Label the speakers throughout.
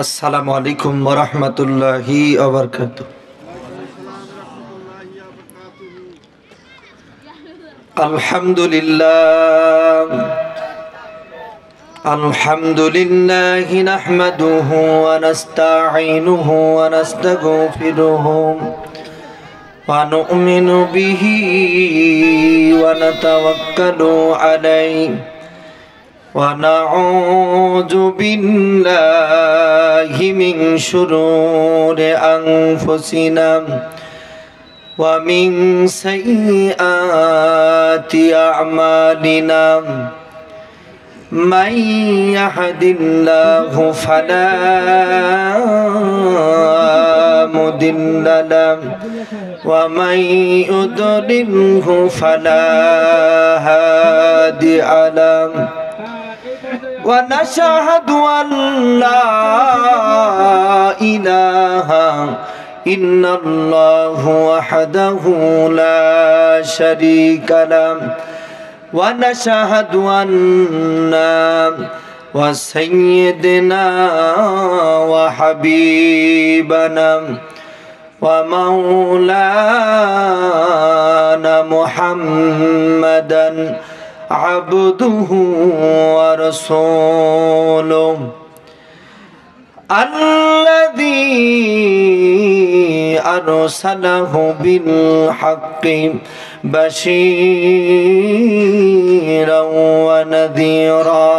Speaker 1: আসসালামু আলাইকুম ওয়া রাহমাতুল্লাহি ওয়া বারাকাতুহু। আলহামদুলিল্লাহি নাহমাদুহু ওয়া নাস্তাঈনুহু ওয়া নাস্তাগফিরুহু ওয়া নু'মিনু বিহি ওয়া নাতাওয়াক্কালু আলাইহি ونعوذ بالله من شرور أنفسنا ومن سيئات أعمالنا من يهد الله فلا مضل له ومن يضلله فلا هادي له ونشهد أن لا إله إلا الله وحده لا شريك له ونشهد أن وسيدنا وحبيبنا ومولانا محمدا عبده ورسوله الذي أرسله بالحق بشيرا ونذيرا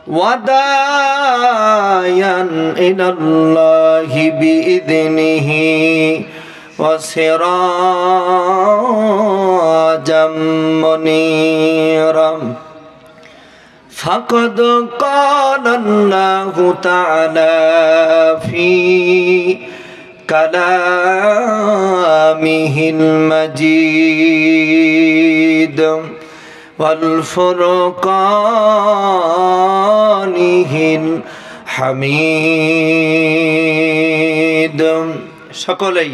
Speaker 1: وداعيا إلى الله بإذنه وسراجا منيرا فقد قال الله تعالى في كلامه المجيد والفرقانه الحميد সকলেই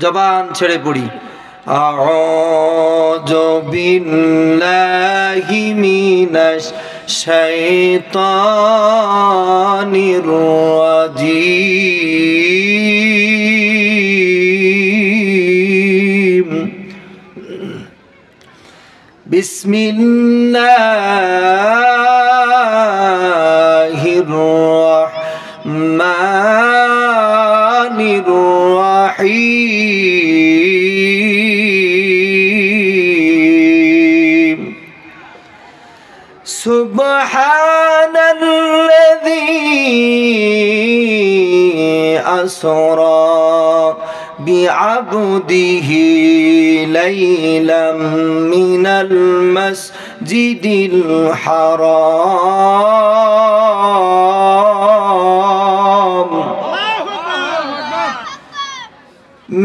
Speaker 1: জবান ছেড়ে পড়ি আউযু বিল্লাহি মিনাশ শাইতানির রাজীম বিসমিল্লাহির রাহমানির রাহিম সুবহানাল্লাযী আসরা বিআবদিহি লাইলাম মিনাল মাসজিদিল হারাম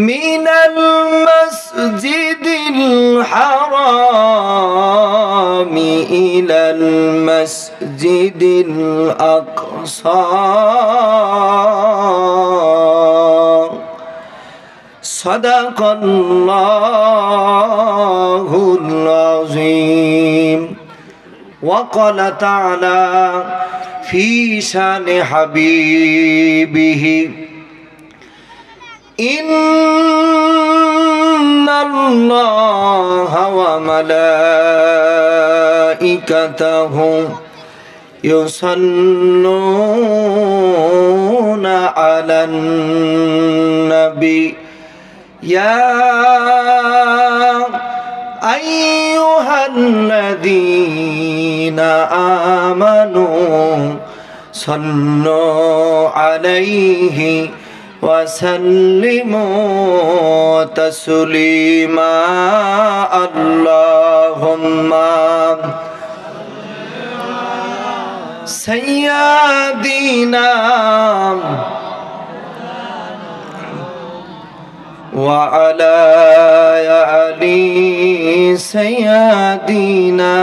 Speaker 1: মিনাল মাসজিদিল হারাম ইলাল মাসজিদিল আকসা সাদাকাল্লাহুল আযীম ওয়া ক্বালা তাআলা ফি শানি হাবিবিহি ইন্নাল্লাহা ওয়া মালাইকাতাহু ইউসাল্লুনা আলান নবী ইয়া আইয়ুহাল্লাযীনা আমানু সাল্লু আলাইহি وسلموا تسليما اللهم سيدنا وعلى آل سيدنا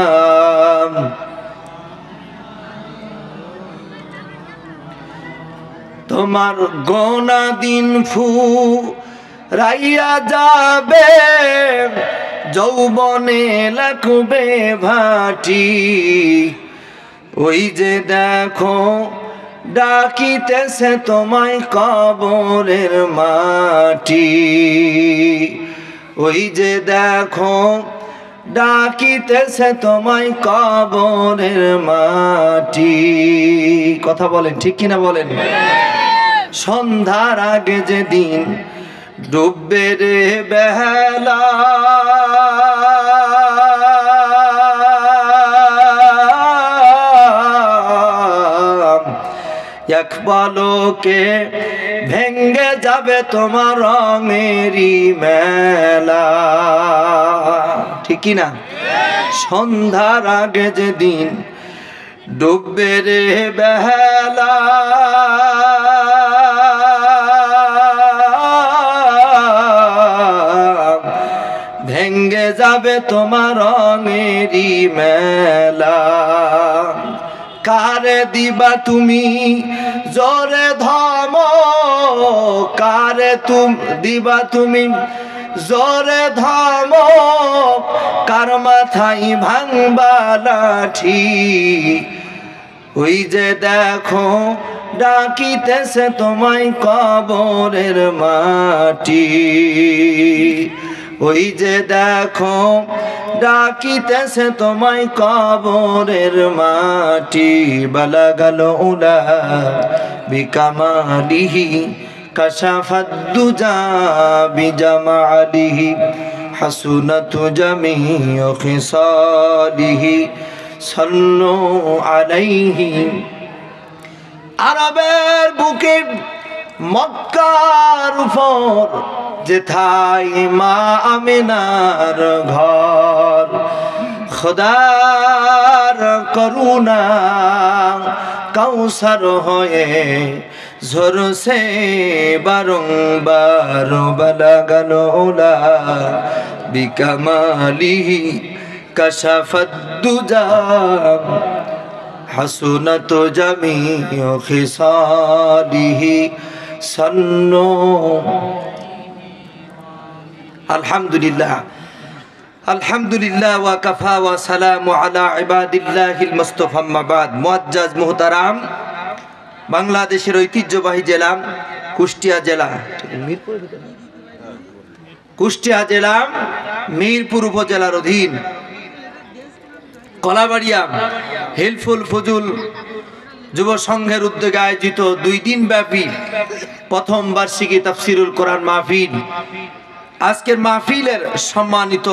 Speaker 1: তোমার গোনা দিন ফুরাইয়া যাবে যৌবনে লাগবে ভাটি ওই যে দেখো ডাকিতেছে তোমায় কবরের মাটি। ওই যে দেখো ডাকিতেছে তোমায় কবরের মাটি। কথা বলেন ঠিক কিনা বলেন? সন্ধ্যার আগে যেদিন ডুববে রে বেলা, এক পলকে ভেঙ্গে যাবে তোমার রঙেরই মেলা। ঠিক কিনা? সন্ধ্যার আগে যেদিন ডুববে রে বেলা, ভেঙ্গে যাবে তোমার রঙেরই মেলা। কারে দিবা তুমি জোরে ধমক, কারে দিবা তুমি জোরে ধমক, কার মাথায় ভাঙবা লাঠি। ওই যে দেখো ডাকিতেছে তোমায় কবরের মাটি। ওই যে দেখো ডাকিতেছে তোমায় কবরের মাটি। বালাগাল উলা বিকামালিহি কাশাফাদ দুজা বিজামালিহি হাসুনাত জামিউ খিসালিহি সাল্লু আলাইহি। আরবের বুকে মক্কার উপর যেথায় মা আমিনার ঘর, খোদার করুণা কাউসার হয়ে ঝরছে বারংবার। বালাগাল উলা বিকামালিহি কাশাফাদ দুজা হাসুনাত জামিউ খিসালিহি সাল্লু। আলহামদুলিল্লাহ আলহামদুলিল্লাহ ওয়া কাফা ওয়া সালামু আলা ইবাদিল্লাহিল মুস্তাফা। আম্মা বাদ। মুআজ্জাজ মুহতারাম, বাংলাদেশের ঐতিহ্যবাহী জেলা কুষ্টিয়া জেলা, কুষ্টিয়া জেলা মিরপুর উপজেলার অধীন কলাবাড়িয়া হেলফুল ফজুল যুব সংঘের উদ্যোগে আয়োজিত 2 দিন ব্যাপী প্রথম বার্ষিকী তাফসিরুল কোরআন মাহফিল। আজকের মাহফিলের সম্মানিত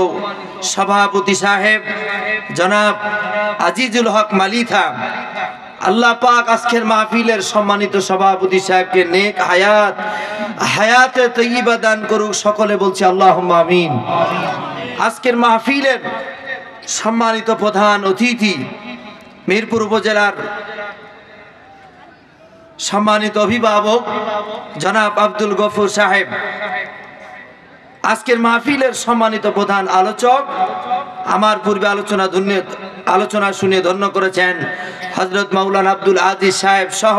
Speaker 1: সভাপতি সাহেব জনাব আজিজুল হক মালিথা, আল্লাহ পাক আজকের মাহফিলের সম্মানিত সভাপতি সাহেবকে নেক হায়াতে তৈয়বা দান করুক। সকলে বলছি আল্লাহুম্মা আমিন। আজকের মাহফিলের সম্মানিত প্রধান অতিথি মিরপুর উপজেলার সম্মানিত অভিভাবক জনাব আব্দুল গফুর সাহেব, আজকের মাহফিলের সম্মানিত প্রধান আলোচক, আমার পূর্বে আলোচনা শুনে ধন্য করেছেন হযরত মাওলানা আব্দুল আজিজ সাহেব সহ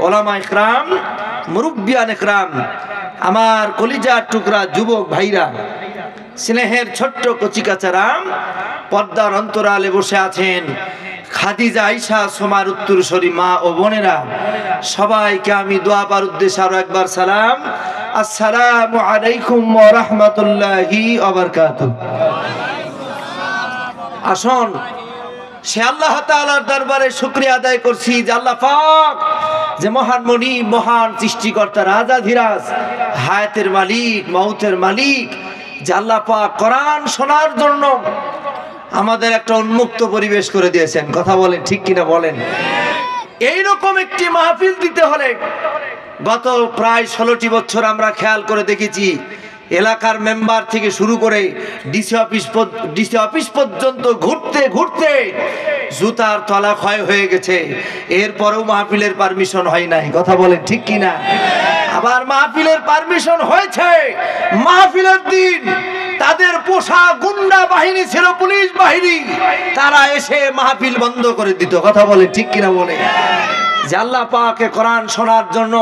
Speaker 1: ওলামা ইকরাম, মুরব্বিয়ান ইকরাম, আমার কলিজার টুকরা যুবক ভাইরা, স্নেহের ছোট্ট কচিকাচারাম, পর্দার অন্তরালে বসে আছেন খাদিজা, আয়েশা, সোমার উত্তরসূরি মা ও বোনেরা, সবাইকে আমি দোয়া পার উদ্দেশ্যে আরো একবার সালাম। আসসালামু আলাইকুম ওয়া রাহমাতুল্লাহি ওয়া বারাকাতুহু। আসুন সে আল্লাহ তাআলার দরবারে শুকরিয়া আদায় করছি যে আল্লাহ পাক যে মহান মনি, মহান সৃষ্টিকর্তা, রাজাধিরাজ, হায়াতের মালিক, মউতের মালিক, যে আল্লাহ পাক কোরআন শোনার জন্য আমাদের একটা উন্মুক্ত পরিবেশ করে দিয়েছেন। কথা বলেন ঠিক কিনা বলেন? এইরকম একটি মাহফিল দিতে হলে গত প্রায় 16টি বছর আমরা খেয়াল করে দেখেছি, এলাকার মেম্বার থেকে শুরু করে ডিসি অফিস পর্যন্ত ঘুরতে ঘুরতে জুতার তলা ক্ষয় হয়ে গেছে। এরপরেও মাহফিলের পারমিশন হয় নাই। কথা বলেন ঠিক কিনা? আবার মাহফিলের পারমিশন হয়েছে, মাহফিলের দিন তাদের পোষা গুন্ডা বাহিনী ছিল, পুলিশ বাহিনী, তারা এসে মাহফিল বন্ধ করে দিত। কথা বলে ঠিক কিনা বলে? যে আল্লাহ পাকে কোরআন শোনার জন্য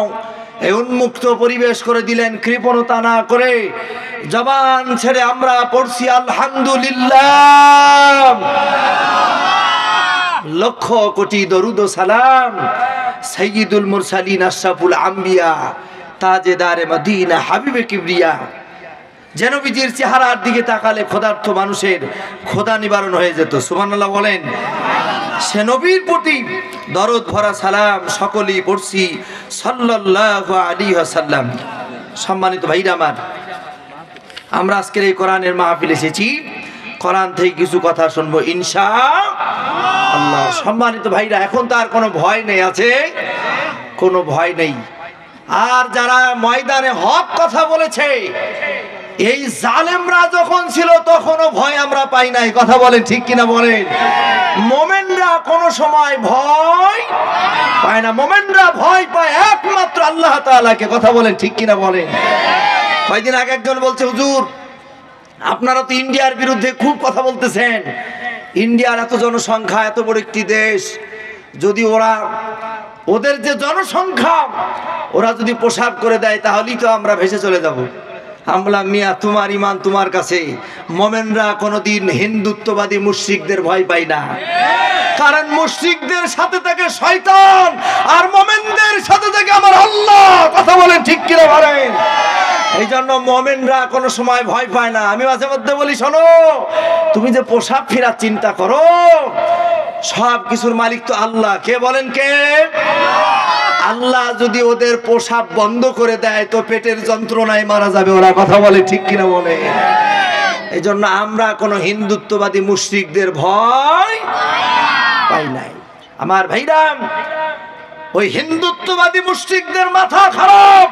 Speaker 1: এই উন্মুক্ত পরিবেশ করে দিলেন, কৃপণতা না করে জবান ছেড়ে আমরা পড়ছি আলহামদুলিল্লাহ। লক্ষ কোটি দরুদ ও সালাম সাইয়্যিদুল মুরসালিন আশরাফুল আম্বিয়া তাজেদারে মদিনা হাবিবে কিবরিয়া যে নবীজির চেহারার দিকে তাকালে ক্ষুধার্ত মানুষের ক্ষুধা নিবারণ হয়ে যেত। সুবহানাল্লাহ বলেন। সে নবীর প্রতি দরদ ভরা সালাম সকলেই পড়ছি সাল্লাল্লাহু আলাইহি ওয়াসাল্লাম। সম্মানিত ভাইরা আমার, আমরা আজকের এই কোরআনের মাহফিল এসেছি, কোরআন থেকে কিছু কথা শুনবো ইনশাআল্লাহ। সম্মানিত ভাইরা, এখন তো আর কোনো ভয় নেই, আছে কোনো ভয় নেই। আর যারা ময়দানে হক কথা বলেছে, এই জালেমরা যখন ছিল তখনও ভয় আমরা পাই নাই, কথা বলেন ঠিক কিনা বলেন। মোমেনরা কোনো সময় ভয় পায় না, মোমেনরা ভয় পায় একমাত্র আল্লাহ তাআলাকে, কথা বলেন ঠিক কিনা বলেন। কয়েকদিন আগে একজন বলছে, হুজুর আপনারা তো ইন্ডিয়ার বিরুদ্ধে খুব কথা বলতেছেন, ইন্ডিয়ার এত জনসংখ্যা, এত বড় একটি দেশ, যদি ওদের যে জনসংখ্যা ওরা যদি পোশাক করে দেয় তাহলেই তো আমরা ভেসে চলে যাব। আমরা মিয়া, তোমার ইমান তোমার কাছে। মোমেনরা কোনোদিন হিন্দুত্ববাদী মুশরিকদের ভয় পায় না, কারণ মুশরিকদের সাথে থাকে শয়তান আর মোমেনদের সাথে থাকে আমার আল্লাহ, কথা বলেন ঠিক কিনা বলেন। এই জন্য মোমেনরা কোনো সময় ভয় পায় না। আমি মাঝে মধ্যে বলি, শোনো, তুমি যে পোশাক ফেরার চিন্তা করো, সব কিছুর মালিক তো আল্লাহ। কে বলেন? কে? আল্লাহ যদি ওদের পোশাক বন্ধ করে দেয় তো পেটের যন্ত্রণায় মারা যাবে ওরা, কথা বলে ঠিক কিনা বলে। এই জন্য আমরা কোনো হিন্দুত্ববাদী মুশরিকদের ভয় পাই নাই। আমার ভাইরা, ওই হিন্দুত্ববাদী মুশরিকদের মাথা খারাপ।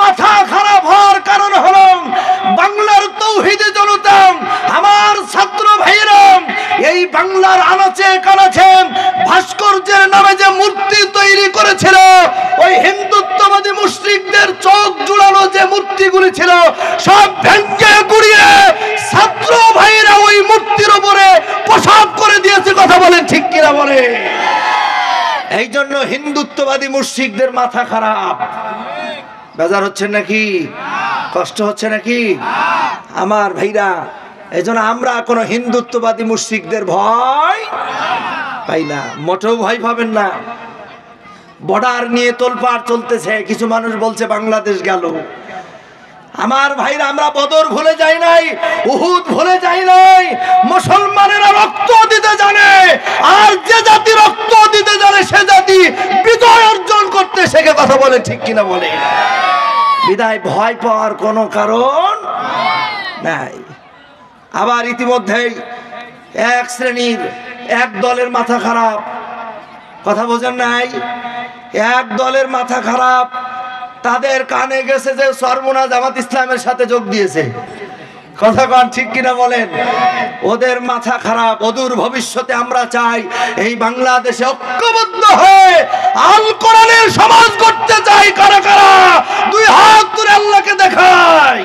Speaker 1: মাথা খারাপ হওয়ার কারণ হলো বাংলার তৌহিদি জনতা, আমার ছাত্র ভাইরা এই বাংলার আনাচে কানাচে ভাস্কর্যের নামে যে মূর্তি তৈরি করেছিল, ওই হিন্দুত্ববাদী মুশরিকদের চোখ জুড়ানো যে মূর্তিগুলি ছিল সব ভেঙে গুড়িয়ে ছাত্র ভাইরা ওই মূর্তির উপরে পোশাক করে দিয়েছে, কথা বলেন ঠিক কিনা বলে। এই জন্য হিন্দুত্ববাদী মুশরিকদের মাথা খারাপ। বেজার হচ্ছে নাকি? কষ্ট হচ্ছে নাকি? আমার ভাইরা, এই জন্য আমরা কোনো হিন্দুত্ববাদী মুশরিকদের ভয় পাই না, মোটেও ভয় পাবেন না। বর্ডার নিয়ে তোলপাড় চলতেছে, কিছু মানুষ বলছে বাংলাদেশ গেল। আমার ভাইরা, আমরা বদর ভুলে যাই নাই, উহুদ ভুলে যাই নাই। মুসলমানেরা রক্ত দিতে জানে, আর যে জাতি রক্ত দিতে জানে সে জাতি বিজয় অর্জন করতে শেখে, কথা বলে ঠিক কিনা বলে। বিদায় ভয় পাওয়ার কোনো কারণ নাই। আবার ইতিমধ্যেই এক শ্রেণীর এক দলের মাথা খারাপ, কথা বোঝেন নাই, এক দলের মাথা খারাপ, তাদের কানে গেছে যে সরমুনা জামাত ইসলামের সাথে যোগ দিয়েছে, কথা কন ঠিক কিনা বলেন। ওদের মাথা খারাপ। অদূর ভবিষ্যতে আমরা চাই এই বাংলাদেশে ঐক্যবদ্ধ হয়ে আল কোরআনের সমাজ করতে চাই। কারা কারা দুই হাত তুলে আল্লাহকে দেখায়,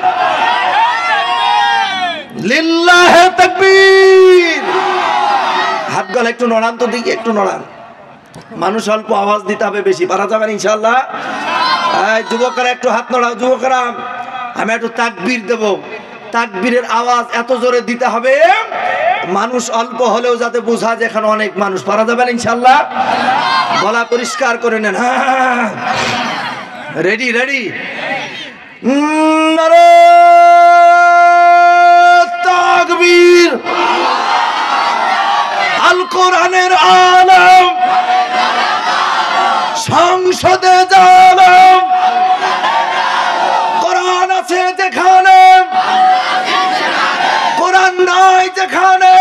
Speaker 1: লিল্লাহে তাকবীর। হাত গলা একটু নড়ান তো দেখি, একটু নড়ান। মানুষ অল্প, আওয়াজ দিতে হবে বেশি, পারা যাবে না ইনশাআল্লাহ। যুবকরা একটু হাত নড়াও। যুবকরা, আমি একটু তাকবীর দেব, তাকবীরের আওয়াজ এত জোরে দিতে হবে মানুষ অল্প হলেও যাতে বোঝা যে এখানে অনেক মানুষ। পারা যাবে না ইনশাআল্লাহ। গলা পরিষ্কার করে নেন। Ready ready. নারে তাকবীর। আল কোরআনের আলম সংসদে জানাম, কোরআন আছে যেখানে, কোরআন নাই যেখানে।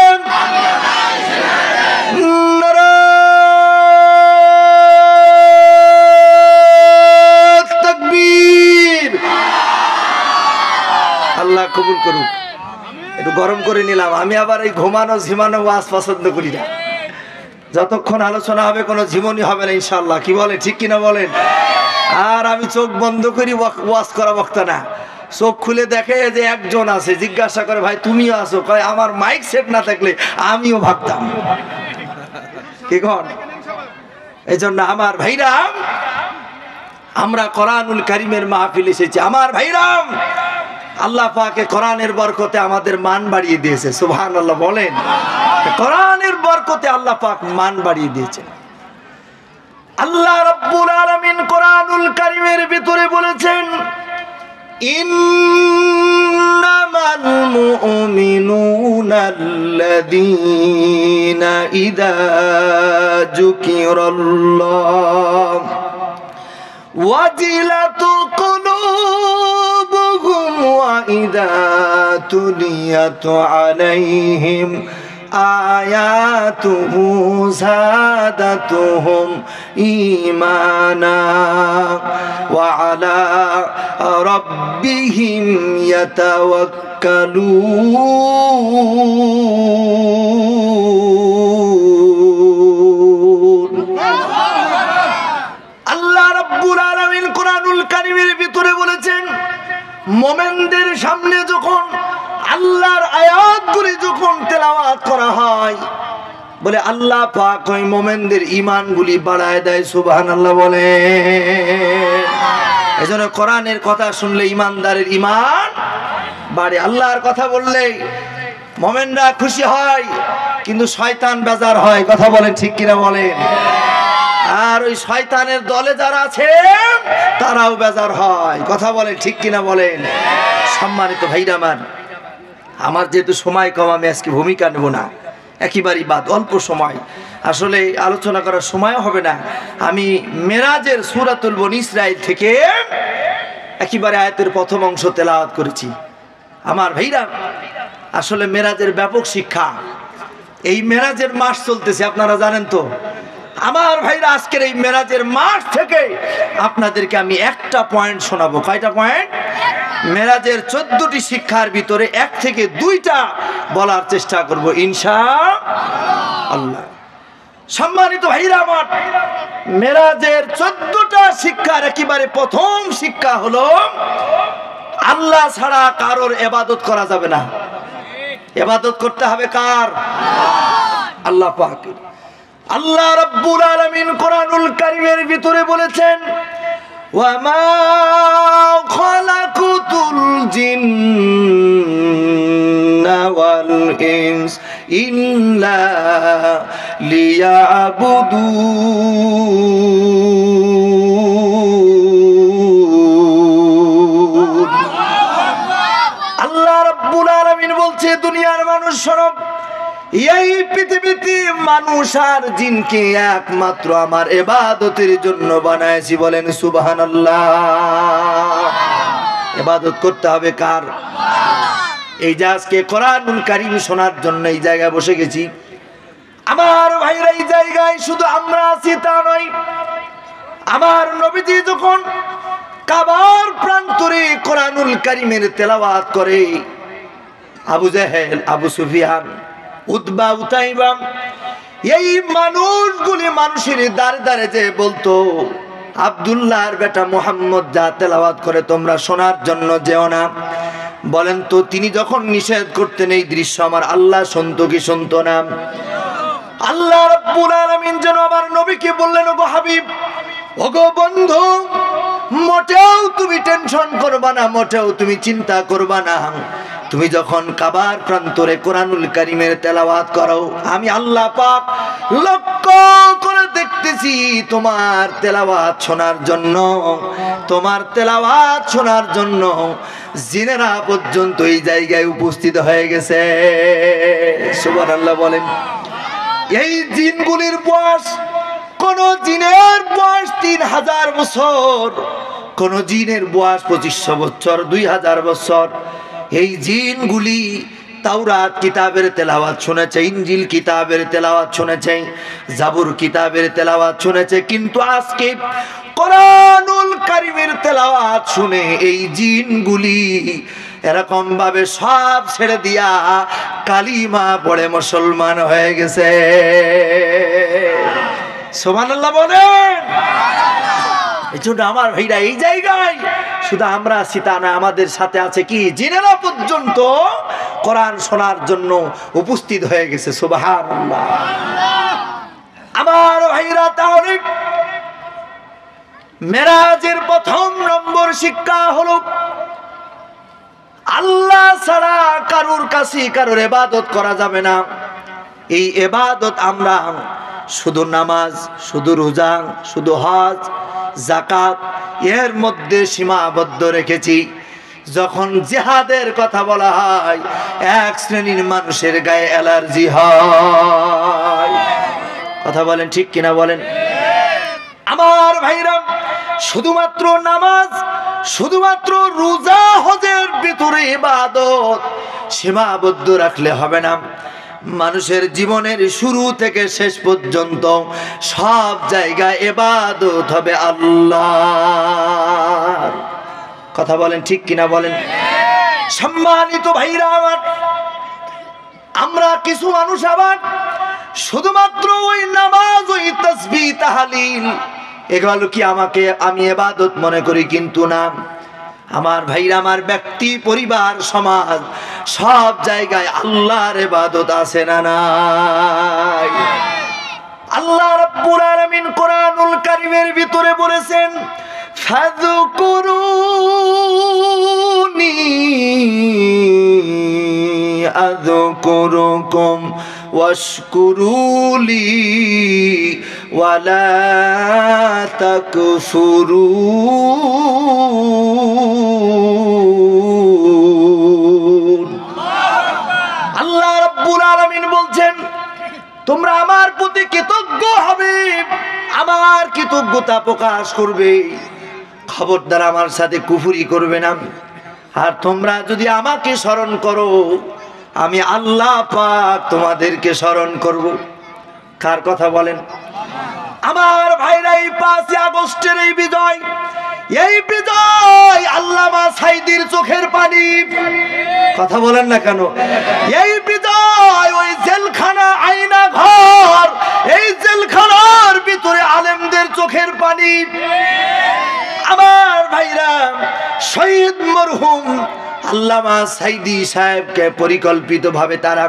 Speaker 1: তাকবীর। আল্লাহ কবুল করুক। একটু গরম করে নিলাম। আমি আবার এই ঘুমানো ঝিমানো ওয়াজ পছন্দ করি না। যতক্ষণ আলোচনা হবে কোনো জীবনই হবে না ইনশাআল্লাহ, কি বলে ঠিক কিনা বলেন। আর আমি চোখ বন্ধ করি ওয়াজ করা বক্তা না। চোখ খুলে দেখে যে একজন আছে, জিজ্ঞাসা করে ভাই তুমিও আছো? কয় আমার মাইক সেট না থাকলে আমিও ভাবতাম। কি কন? এই জন্য আমার ভাইরাম, আমরা কোরআনুল কারীমের মাহফিল এসেছি। আমার ভাইরাম, আল্লাহ পাকে কোরআনের বরকতে আমাদের মান বাড়িয়ে দিয়েছে, সুবহানাল্লাহ বলেন। কোরআনের বরকতে আল্লাহ পাক মান বাড়িয়ে দিয়েছে। আল্লাহ রাব্বুল আলামিন কোরআনুল কারীমের ভিতরে বলেছেন, ইন্নামাল মুমিনুনা আল্লাযীনা ইযা যুকিরাল্লাহ ওয়াজিলাত কুলুবুহুম ওয়া ইযা তুলিয়াত আলাইহিম আয়াতুহু যাদাতুহুম ঈমানা ওয়া আলা রাব্বিহিম ইয়াতাওয়াক্কালুন। আল্লাহ রাব্বুল আলামিন কোরআনুল কারীমের ভিতরে বলেছেন, মুমিনদের সামনে যখন আল্লাহর আয়াতগুলি যখন তেলাওয়াত করা হয়, বলে আল্লাহ পাক ওই মুমিনদের ঈমানগুলি বাড়ায় দেয়, সুবহানাল্লাহ বলে। এজন্য কোরআনের কথা শুনলে ঈমানদারের ঈমান বাড়ে। আল্লাহর কথা বললে মুমিনরা খুশি হয়, কিন্তু শয়তান বেজার হয়, কথা বলেন ঠিক কিনা বলেন। আর ওই শয়তানের দলে যারা আছে তারাও বেজার হয়, কথা বলেন ঠিক কিনা বলেন। সম্মানিত ভাইরা আমার যেহেতু সময় কম, আমি আজকে ভূমিকা নেব না, একেবারেই বাদ, অল্প সময়, আসলে আলোচনা করার সময়ও হবে না। আমি মেরাজের সূরাতুল বনী ইসরাঈল থেকে একেবারে আয়াতের প্রথম অংশ তেলাওয়াত করেছি। আমার ভাইরা, আসলে মেরাজের ব্যাপক শিক্ষা, এই মেরাজের মাস চলতেছে, আপনারা জানেন তো। আমার ভাইরা, আজকের এই মেরাজের মাস থেকে আপনাদেরকে আমি একটা পয়েন্ট শোনাবো। কয়টা পয়েন্ট? মেরাজের 14টি শিক্ষার ভিতরে 1 থেকে 2টা বলার চেষ্টা করব ইনশাআল্লাহ। সম্মানিত ভাইরা আমার, মেরাজের 14টা শিক্ষার একেবারে প্রথম শিক্ষা হলো, আল্লাহ ছাড়া কারোর ইবাদত করা যাবে না। ইবাদত করতে হবে কার? আল্লাহ পাকের। আল্লাহ রাব্বুল আলামিন কোরআনুল কারীমের ভিতরে বলেছেন, ওয়ামা খালাকুতুল জিন্না ওয়াল ইনস ইল্লা লিয়াবুদুন। আল্লাহ রাব্বুল আলামিন বলছে, দুনিয়ার মানুষ শোনো, এই পৃথিবীতে মানুষ আর জিনকে একমাত্র আমার ইবাদতের জন্য বানাইছি, বলেন সুবহানাল্লাহ। ইবাদত করতে হবে কার? এই যে আজকে কোরআনুল কারীম শোনার জন্য এই জায়গায় বসে গেছি, আমার ভাইরা, এই জায়গায় শুধু আমরা আছি তা নয়। আমার নবীজি যখন কাবার প্রান্তরে কোরআনুল কারীমের তেলাওয়াত করে, আবু জেহেল, আবু সুফিয়ান, উতবা, উতাইবা, এই মানুষগুলি মানুষের দ্বারে দ্বারে যে বলতো, আব্দুল্লাহর বেটা মুহাম্মদ যা তেলাওয়াত করে তোমরা শোনার জন্য যেও না। বলেন তো, তিনি যখন নিষেধ করতেন এই দৃশ্য আমার আল্লাহ শুনতো কি শুনতো না? আল্লাহ রাব্বুল আলামিন যেন আমার নবীকে বললেন, ওগো হাবিব, ওগো বন্ধু, মোটেও তুমি টেনশন করবা না, মোটেও তুমি চিন্তা করবা না। তুমি যখন কাবার প্রান্তরে কোরআনুল কারীমের তেলাওয়াত করো, আমি আল্লাহ পাক লক্ষ্য করে দেখতেছি তোমার তেলাওয়াত শোনার জন্য, তোমার তেলাওয়াত শোনার জন্য জিনেরা পর্যন্ত এই জায়গায় উপস্থিত হয়ে গেছে। সুবহানাল্লাহ বলেন। এই জিনগুলির বয়স, কোন জিনের বয়স 3000 বছর, কোন জিনের বয়স 2500 বছর, 2000 বছর। এই জিনগুলি তাওরাত কিতাবের তেলাওয়াত শুনেছে, ইনজিল কিতাবের তেলাওয়াত শুনেছে, জাবুর কিতাবের তেলাওয়াত শুনেছে, কিন্তু আজকে কোরআনুল কারীমের তেলাওয়াত শুনে এই জিনগুলি এরকম ভাবে সব ছেড়ে দিয়া কালিমা পড়ে মুসলমান হয়ে গেছে। সুবহানাল্লাহ বলেন। এজন্য আমার ভাইরা, এই জায়গায় শুধু আমরা আছি তা না, আমাদের সাথে আছে কি, জিনেরা পর্যন্ত কোরআন শোনার জন্য উপস্থিত হয়ে গেছে। সুবহানাল্লাহ। আমার ভাইরা, তাহলে মেরাজের প্রথম নম্বর শিক্ষা হলো, আল্লাহ ছাড়া কারুর কাছে কারুর ইবাদত করা যাবে না। এই ইবাদত আমরা শুধু নামাজ, শুধু রোজা, শুধু হজ, যাকাত এর মধ্যে সীমাবদ্ধ রেখেছি। যখন জিহাদের কথা বলা হয়, এক শ্রেণীর মানুষের গায়ে অ্যালার্জি হয়। কথা বলেন ঠিক কিনা বলেন? আমার ভাইরা, শুধুমাত্র নামাজ, শুধুমাত্র রোজা, হজের ভিতরে ইবাদত সীমাবদ্ধ রাখলে হবে না। মানুষের জীবনের শুরু থেকে শেষ পর্যন্ত সব জায়গায় ইবাদত হবে আল্লাহর। কথা বলেন ঠিক কিনা বলেন? সম্মানিত ভাইরা আমার, আমরা কিছু মানুষ আবার শুধুমাত্র ওই নামাজ, ওই তাসবিহ, তাহলিল এগুলো কি আমি ইবাদত মনে করি, কিন্তু না। আমার ভাইরা আমার, ব্যক্তি, পরিবার, সমাজ সব জায়গায় আল্লাহর ইবাদত আছে না নাই? আল্লাহ রাব্বুল আলামিন কোরআনুল কারীমের ভিতরে বলেছেন, ফাযকুরুনি আযকুরুকুম ওয়াশকুরুলি ওয়ালা তাকফুরুন। আল্লাহ রাব্বুল আলামিন বলছেন, তোমরা আমার প্রতি কৃতজ্ঞ হবে, আমার কৃতজ্ঞতা প্রকাশ করবে, খবরদার আমার সাথে কুফরি করবে না। আর তোমরা যদি আমাকে স্মরণ করো, আমি আল্লাহ পাক তোমাদেরকে স্মরণ করব। কার কথা বলেন? আমার ভাইরা, এই 5 আগস্টের এই বিজয়, এই বিজয় আল্লামা সাঈদীর চোখের পানি। কথা বলেন না কেন? এই বিজয় ওই জেলখানা, আয়না ঘর, এই জেলখানার ভিতরে আলেমদের চোখের পানি। আমার ভাইরা, শহীদ মরহুম আল্লামা সাঈদী সাহেবকে পরিকল্পিতভাবে তারা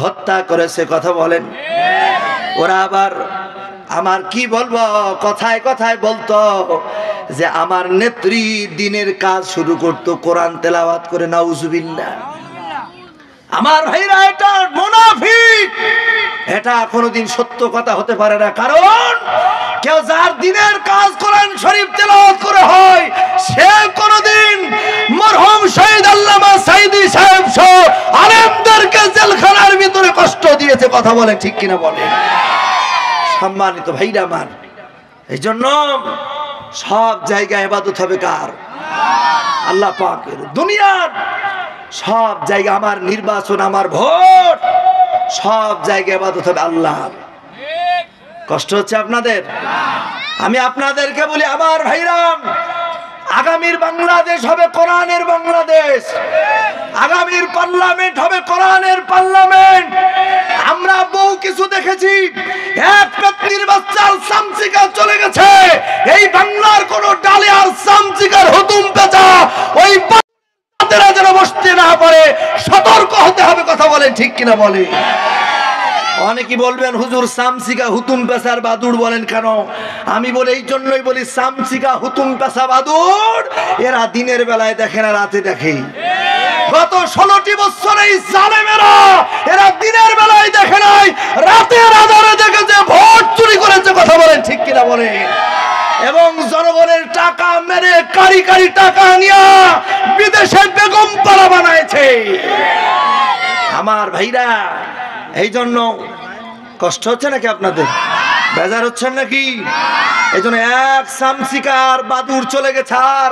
Speaker 1: হত্যা করেছে। কথা বলেন? ওরা আবার আমার কি বলবো, কথায় কথায় বলতো যে আমার নেত্রী দিনের কাজ শুরু করতো কোরআন তেলাওয়াত করে, নাউজুবিল্লাহ। আমার ভাইরা, এটা মুনাফিক, এটা কোনোদিন সত্য কথা হতে পারে না। কারণ কেউ যার দিনের কাজ কোরআন শরীফ তেলাওয়াত করে হয়, সে কোনোদিন মরহুম শহীদ আল্লামা সাঈদী সাহেব সহ আলেমদেরকে জেলখানার ভিতরে কষ্ট দিয়েছে। কথা বলে ঠিক কিনা বলে? সম্মানিত ভাইরা আমার, এই জন্য সব জায়গায় ইবাদত হবে কার? আল্লাহ পাকের। দুনিয়ার সব জায়গায়, আমার নির্বাচন, আমার ভোট, সব জায়গায় ইবাদত হবে আল্লাহর। কষ্ট হচ্ছে আপনাদের? আমি আপনাদেরকে বলি, আমার ভাইরা, আগামীর বাংলাদেশ হবে কোরআনের বাংলাদেশ, আগামীর পার্লামেন্ট হবে কোরআনের পার্লামেন্ট। আমরা বহু কিছু দেখেছি, এক পেত্নির বাচ্চার সামচিকা চলে গেছে, এই বাংলার কোন ডালে আর সামচিকার হুতুম পেঁচা ওই বাচ্চারা যেন বসতে না পারে, সতর্ক হতে হবে। কথা বলেন ঠিক কিনা বলে? অনেকে বলবেন, হুজুর সামসিকা হুতুম পেশার বাদুড় বলেন কেন? আমি বলি, এই জন্যই বলি, সামসিকা হুতুম পেশা বাদুড় এরা দিনের বেলায় দেখে না, রাতে দেখে। গত 16টি বছর এই জালেমেরা এরা দিনের বেলায় দেখে নাই, রাতের আধারে দেখেছে, ভোট চুরি করেছে। কথা বলেন ঠিক কিনা বলে? এবং জনগণের টাকা মেরে, কারি কারি টাকা নিয়ে বিদেশে বেগম পাড়া বানাইছে। আমার ভাইরা, এই জন্য কষ্ট হচ্ছে নাকি আপনাদের? বেজার হচ্ছেন নাকি? এই জন্য এক চামচিকার বাদুর চলে গেছে, আর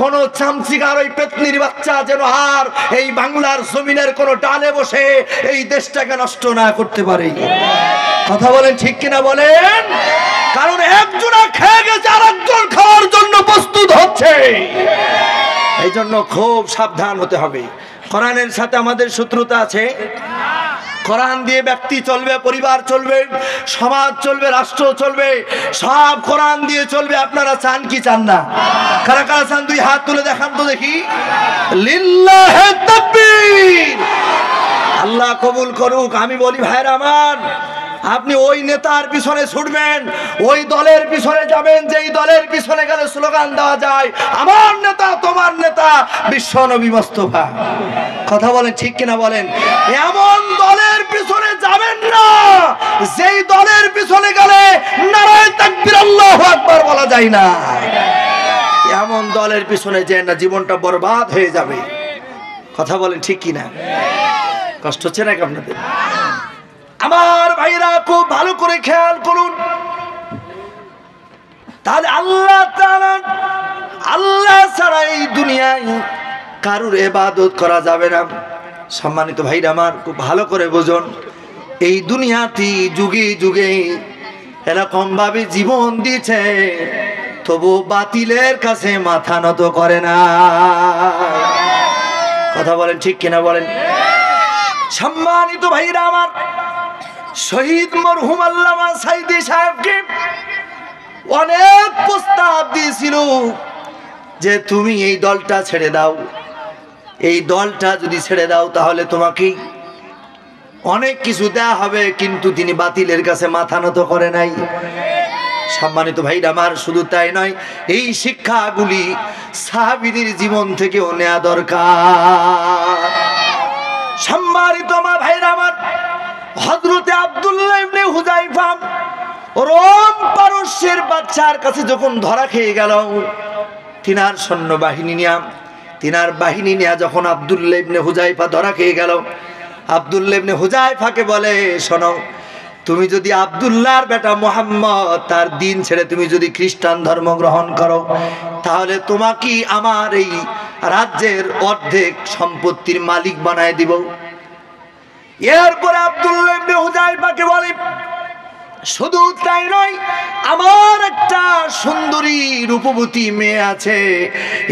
Speaker 1: কোন চামচিকার ওই পেতনির বাচ্চা যেন আর এই বাংলার জমিনের কোন ডালে বসে এই দেশটাকে নষ্ট না করতে পারে। কথা বলেন ঠিক কিনা বলেন? কারণ একজনা খেয়ে গেছে, আর একজন খাওয়ার জন্য প্রস্তুত হচ্ছে। এই জন্য খুব সাবধান হতে হবে। কোরআনের সাথে আমাদের শত্রুতা আছে। কোরআন দিয়ে ব্যক্তি চলবে, পরিবার চলবে, সমাজ চলবে, রাষ্ট্র চলবে, সব কোরআন দিয়ে চলবে। আপনারা চান কি চান না? কারা কারা চান? 2 হাত তুলে দেখান তো দেখি। লিল্লাহে তাকবীর। আল্লাহ কবুল করুক। আমি বলি ভাইরা আমার, আপনি ওই নেতার পিছনে ছুটবেন, ওই দলের পিছনে যাবেন যেই দলের পিছনে গেলে স্লোগান দেওয়া যায় আমার নেতা তোমার নেতা বিশ্বনবী মোস্তফা। কথা বলেন ঠিক কিনা বলেন? এমন দলের পিছনে যাবেন না যেই দলের পিছনে গেলে নারায়ে তাকবীর আল্লাহু আকবার বলা যায় না। এমন দলের পিছনে যে না জীবনটা বরবাদ হয়ে যাবে। কথা বলেন ঠিক কিনা? কষ্ট হচ্ছে নাকি আপনাদের? আমার ভাইরা খুব ভালো করে খেয়াল করুন। তাহলে আল্লাহ তাআলা, আল্লাহ ছাড়া এই দুনিয়ায় কারুর ইবাদত করা যাবে না। সম্মানিত ভাইরা আমার খুব ভালো করে বুঝুন, এই দুনিয়াতে যুগে যুগে এরকম ভাবে জীবন দিয়েছে, তবু বাতিলের কাছে মাথা নত করে না। কথা বলেন ঠিক কিনা বলেন? সম্মানিত ভাইরা আমার, শহীদ মরহুম আল্লামা সাইদি সাহেবকে অনেক প্রস্তাব দিয়েছিল যে তুমি এই দলটা ছেড়ে দাও, এই দলটা যদি ছেড়ে দাও তাহলে তোমাকে অনেক কিছু দেয়া হবে, কিন্তু তিনি বাতিলের কাছে মাথা নত করে নাই। সম্মানিত ভাইরা আমার, শুধু তাই নয়, এই শিক্ষাগুলি সাহাবীদের জীবন থেকেও নেওয়া দরকার। সম্মানিত মা ভাইরা আমার, হযরতে আব্দুল্লাহ ইবনে হুযায়ফা রোম পারস্যের বাদশার কাছে যখন ধরা খেয়ে গেল, তিনার সৈন্যবাহিনী নিয়ে যখন আব্দুল্লাহ ইবনে হুযায়ফা ধরা খেয়ে গেল, আব্দুল্লাহ ইবনে হুযায়ফাকে বলে শোনো, তুমি যদি আব্দুল্লাহর বেটা মুহাম্মদ তার দিন ছেড়ে তুমি যদি খ্রিস্টান ধর্ম গ্রহণ করো, তাহলে তোমাকে আমার এই রাজ্যের অর্ধেক সম্পত্তির মালিক বানায় দিব। এরপরে আব্দুল্লাহ ইবনে হুযায়ফাকে বলে শুধু তাই নয়, আমার একটা সুন্দরী রূপবতী মেয়ে আছে,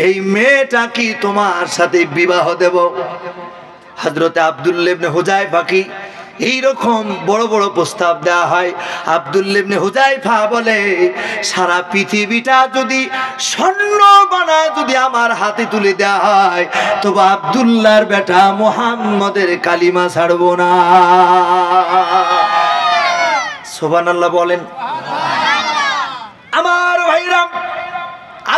Speaker 1: এই মেয়েটা কি তোমার সাথে বিবাহ দেব। হযরতে আব্দুল্লাহ ইবনে হুযায়ফাকে এইরকম বড় বড় প্রস্তাব দেওয়া হয়। আব্দুল্লাহ ইবনে হুযায়ফা বলে সারা পৃথিবীটা যদি স্বর্ণ বানায় যদি আমার হাতে তুলে দেওয়া হয়, তবে আব্দুল্লাহর বেটা মুহাম্মদের কালিমা ছাড়বো না। সুবহানাল্লাহ বলেন। আমার ভাইরা,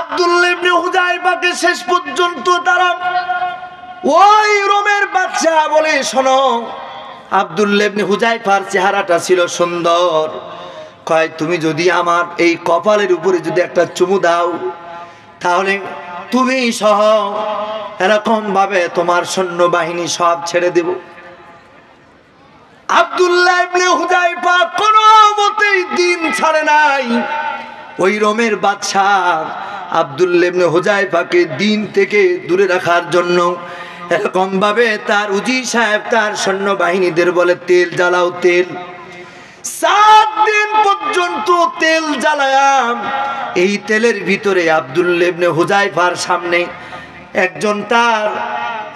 Speaker 1: আব্দুল্লাহ ইবনে হুযায়ফাকে শেষ পর্যন্ত তারা ওই রোমের বাদশা বলে শোনো, আব্দুল্লাহ ইবনে হুযায়ফার চেহারাটা ছিল সুন্দর, কয় তুমি যদি আমার এই কপালের উপরে যদি একটা চুমু দাও, তাহলে তুমি সহ এরকম ভাবে তোমার সৈন্যবাহিনী সব ছেড়ে দেব। আব্দুল্লাহ ইবনে হুযায়ফা কোনো মতেই দিন ছাড়ে নাই। ওই রোমের বাদশা আব্দুল্লাহ ইবনে হুযায়ফাকে দিন থেকে দূরে রাখার জন্য এরকম ভাবে তার উজি সাহেব তার সৈন্যবাহিনীদের বলে তেল জ্বালাও, তেল। 7 দিন পর্যন্ত তেল জ্বালায়াম। এই তেলের ভিতরে আব্দুল্লাহ ইবনে হুযায়ফার সামনে একজন তার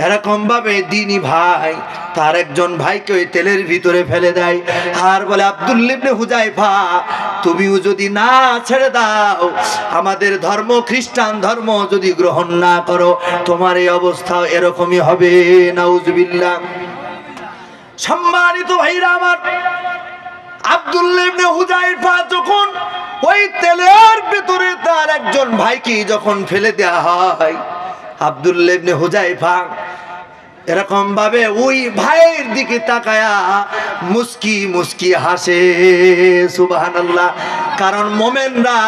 Speaker 1: এরকম ভাবে দিনী ভাই তার একজন ভাইকে ওই তেলের ভিতরে ফেলে দেয়, আর বলে আব্দুল্লাহ ইবনে হুযায়ফা তুমিও যদি না ছেড়ে দাও, আমাদের ধর্ম খ্রিস্টান ধর্ম যদি গ্রহণ না করো, তোমার এই অবস্থা এরকমই হবে। নাউজুবিল্লাহ। সম্মানিত ভাইরা আমার, আব্দুল্লাহ ইবনে হুযায়ফা যখন ওই তেলের ভিতরে তার একজন ভাইকে যখন ফেলে দেওয়া হয়, আব্দুল্লাহ ইবনে হুযায়ফা এরকম ভাবে ওই ভাইয়ের দিকে তাকায়া মুস্কি মুস্কি হাসে। সুবহানাল্লাহ। কারণ মোমেনরা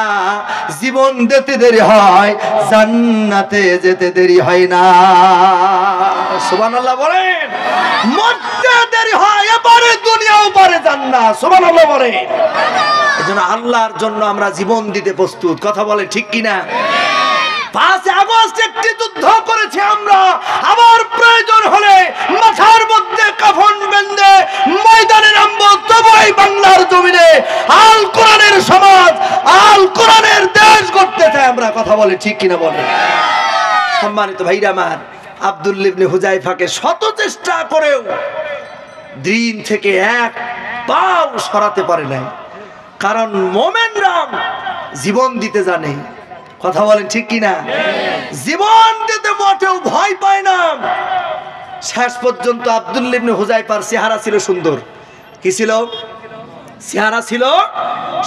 Speaker 1: জীবন দিতে দেরি হয়, জান্নাতে যেতে দেরি হয় না। সুবহানাল্লাহ বলেন। মরতে দেরি হয়, এবারে দুনিয়াও পারে জান্নাত। সুবহানাল্লাহ বলেন। এজন্য আল্লাহর জন্য আমরা জীবন দিতে প্রস্তুত। কথা বলে ঠিক কিনা? 5 আগস্ট একটি যুদ্ধ করেছি আমরা, আবার প্রয়োজন হলে মাথার মধ্যে কাফন বেঁধে ময়দানে নামবো, তবুই বাংলার জমিনে আল কোরআনের সমাজ, আল কোরআনের দেশ গড়তে চাই আমরা। কথা বলে ঠিক কিনা বলে? সম্মানিত ভাইরা আমার, আব্দুল্লাহ ইবনে হুযায়ফাকে শত চেষ্টা করেও দিন থেকে এক পাও সরাতে পারে নাই, কারণ মোমেনরা জীবন দিতে জানে। কথা বলেন ঠিক কিনা? জীবন দিতে মোটেও ভয় পায় না। শেষ পর্যন্ত আব্দুল্লাহ ইবনে হুযায়ফার চেহারা ছিল সুন্দর। কি ছিল? চেহারা ছিল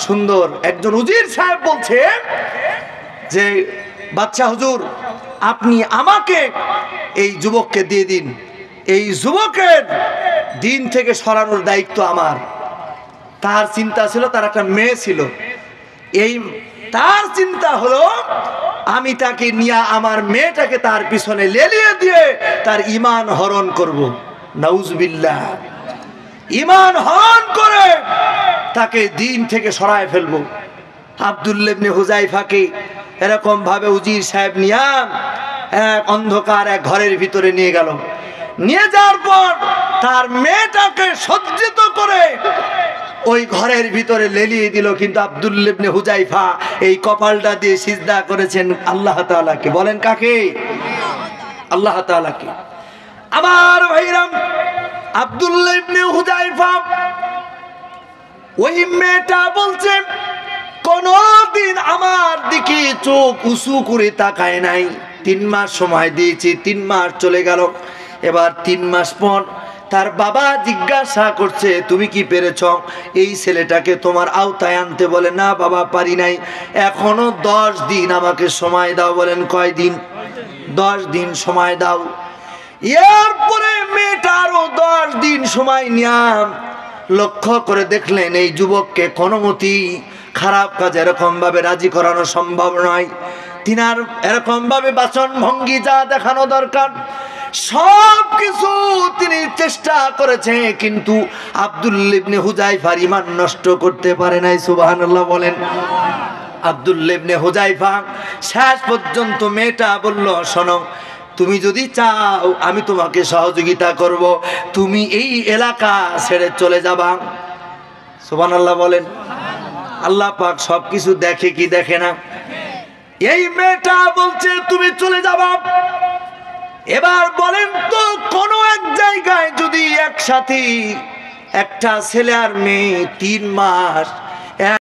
Speaker 1: সুন্দর। একজন উজির সাহেব বলছে যে বাদশাহ হুজুর, আপনি আমাকে এই যুবককে দিয়ে দিন, এই যুবকের দিন থেকে সরানোর দায়িত্ব আমার। তার চিন্তা ছিল, তার একটা মেয়ে ছিল, এই তার চিন্তা হলো আমি তাকে নিয়ে আমার মেয়েটাকে তার পিছনে লেলিয়ে দিয়ে তার ঈমান হরণ করব। নাউজুবিল্লাহ, ঈমান হরণ করে তাকে দিন থেকে সরায় ফেলবো। আব্দুল্লাহ ইবনে হুযায়ফাকে এরকম ভাবে উজির সাহেব নিয়ে এক অন্ধকার এক ঘরের ভিতরে নিয়ে গেল। নিয়ে যাওয়ার পর তার মেয়েটাকে সজ্জিত করে ওই ঘরের ভিতরে লেলিয়ে দিল। কিন্তু আব্দুল্লাহ ইবনে হুযায়ফা এই কপালটা দিয়ে সিজদা করেছেন আল্লাহ তাআলাকে। বলেন কাকে? আল্লাহ তাআলাকে। আমার ভাইরাম, আব্দুল্লাহ ইবনে হুযায়ফা ওই মেয়েটা বলছে কোনদিন আমার দিকে চোখ উঁচু করে তাকায় নাই। 3 মাস সময় দিয়েছি, 3 মাস চলে গেল। এবার 3 মাস পর তার বাবা জিজ্ঞাসা করছে তুমি কি পেরেছ এই ছেলেটাকে তোমার আওতায় আনতে? বলে না বাবা, পারি নাই, এখনো 10 দিন আমাকে সময় দাও। বলেন কয় দিন? 10 দিন সময় দাও। এরপরে মেয়েটা আরো 10 দিন সময় নিয়াম লক্ষ্য করে দেখলেন এই যুবককে কোনো মতেই খারাপ কাজ এরকম ভাবে রাজি করানো সম্ভব নয়। তিনার এরকম ভাবে বাচন ভঙ্গি যা দেখানো দরকার সব কিছু তিনি চেষ্টা করেছে, কিন্তু আব্দুল্লাহ ইবনে হুযায়ফার ঈমান নষ্ট করতে পারে নাই। সুবহানাল্লাহ বলেন। আব্দুল্লাহ ইবনে হুযায়ফা শেষ পর্যন্ত মেয়েটা বলল শোনো, তুমি যদি চাও আমি তোমাকে সহযোগিতা করব, তুমি এই এলাকা ছেড়ে চলে যাবা। সুবহানাল্লাহ বলেন। আল্লাহ পাক সবকিছু দেখে কি দেখে না? এই মেয়েটা বলছে তুমি চলে যাবা। এবার বলেন তো কোন এক জায়গায় যদি একসাথে একটা ছেলে আর মেয়ে 3 মাস